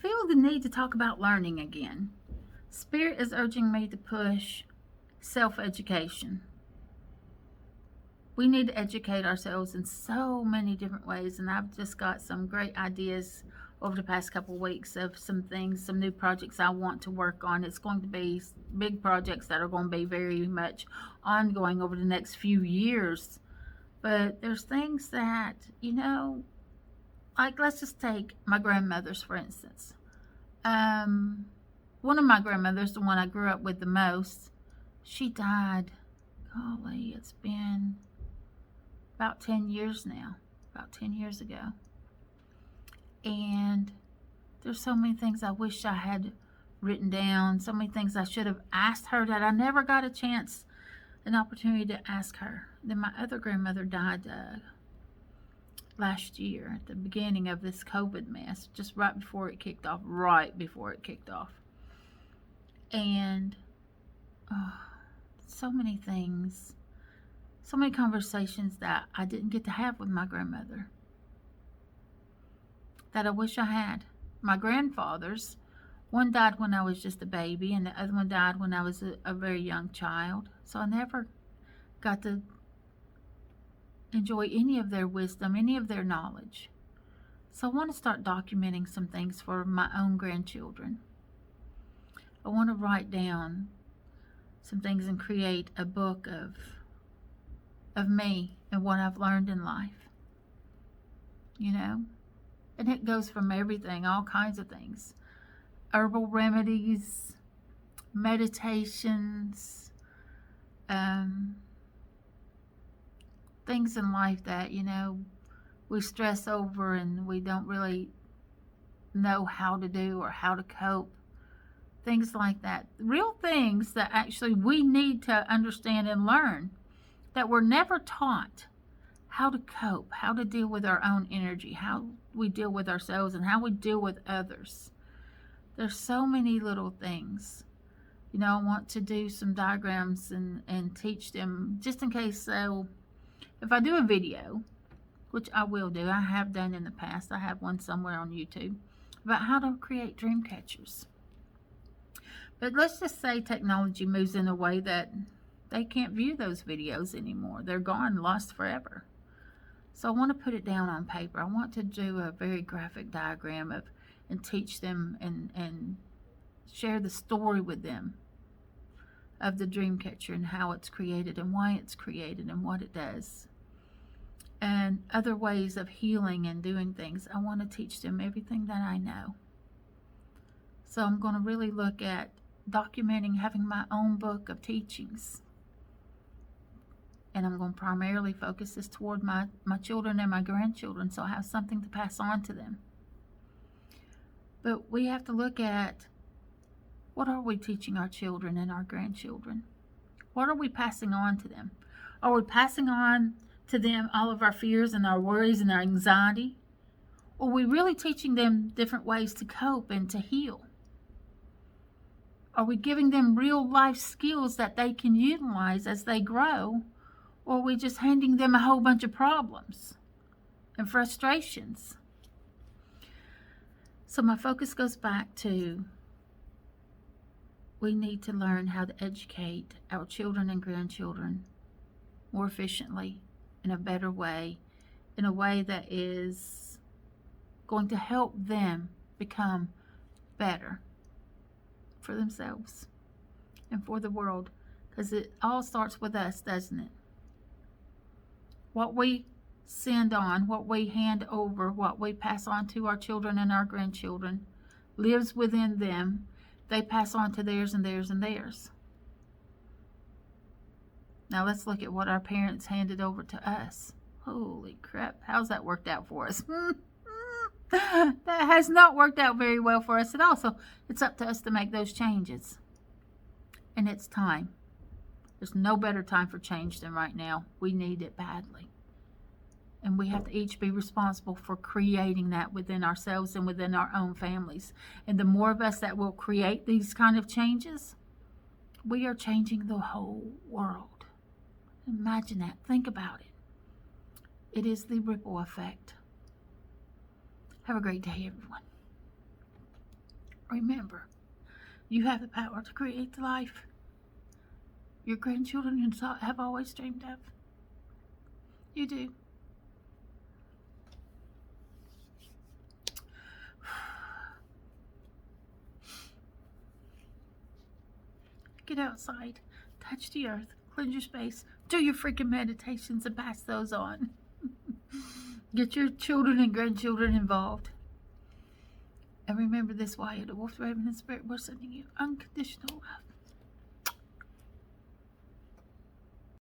feel the need to talk about learning again. Spirit is urging me to push self-education. We need to educate ourselves in so many different ways, and I've just got some great ideas over the past couple of weeks of some things, some new projects I want to work on. It's going to be big projects that are going to be very much ongoing over the next few years. But there's things that, like let's just take my grandmothers, for instance. One of my grandmothers, the one I grew up with the most, she died, golly, it's been about 10 years now, about 10 years ago. And there's so many things I wish I had written down, so many things I should have asked her that I never got a chance, an opportunity to ask her. Then my other grandmother died last year at the beginning of this COVID mess, just right before it kicked off, And so many things, so many conversations that I didn't get to have with my grandmother that I wish I had. My grandfathers, one died when I was just a baby, and the other one died when I was a very young child. So I never got to enjoy any of their wisdom, any of their knowledge. So I want to start documenting some things for my own grandchildren. I want to write down some things and create a book of me and what I've learned in life. And it goes from everything, all kinds of things. Herbal remedies, meditations, things in life that, we stress over and we don't really know how to do or how to cope. Things like that. Real things that actually we need to understand and learn that we're never taught. How to cope, how to deal with our own energy, how we deal with ourselves, and how we deal with others. There's so many little things. I want to do some diagrams and teach them, just in case. So if I do a video, which I will do, I have done in the past, I have one somewhere on YouTube, about how to create dream catchers. But let's just say technology moves in a way that they can't view those videos anymore. They're gone, lost forever. So I want to put it down on paper. I want to do a very graphic diagram and teach them and share the story with them of the dream catcher and how it's created and why it's created and what it does. And other ways of healing and doing things. I want to teach them everything that I know. So I'm going to really look at documenting, having my own book of teachings. And I'm going to primarily focus this toward my children and my grandchildren, so I have something to pass on to them. But we have to look at, what are we teaching our children and our grandchildren? What are we passing on to them? Are we passing on to them all of our fears and our worries and our anxiety? Or are we really teaching them different ways to cope and to heal? Are we giving them real life skills that they can utilize as they grow? Or are we just handing them a whole bunch of problems and frustrations? So my focus goes back to, we need to learn how to educate our children and grandchildren more efficiently, in a better way, in a way that is going to help them become better for themselves and for the world. Because it all starts with us, doesn't it? What we send on, what we hand over, what we pass on to our children and our grandchildren lives within them. They pass on to theirs and theirs and theirs. Now let's look at what our parents handed over to us. Holy crap, how's that worked out for us? That has not worked out very well for us at all. So it's up to us to make those changes. And it's time. There's no better time for change than right now. We need it badly. And we have to each be responsible for creating that within ourselves and within our own families. And the more of us that will create these kind of changes, we are changing the whole world. Imagine that. Think about it. It is the ripple effect. Have a great day, everyone. Remember, you have the power to create the life your grandchildren have always dreamed of. You do. Get outside, touch the earth, cleanse your space, do your freaking meditations and pass those on. Get your children and grandchildren involved. And remember this, Wyatt, the Wolf, the Raven, and the Spirit, we're sending you unconditional love.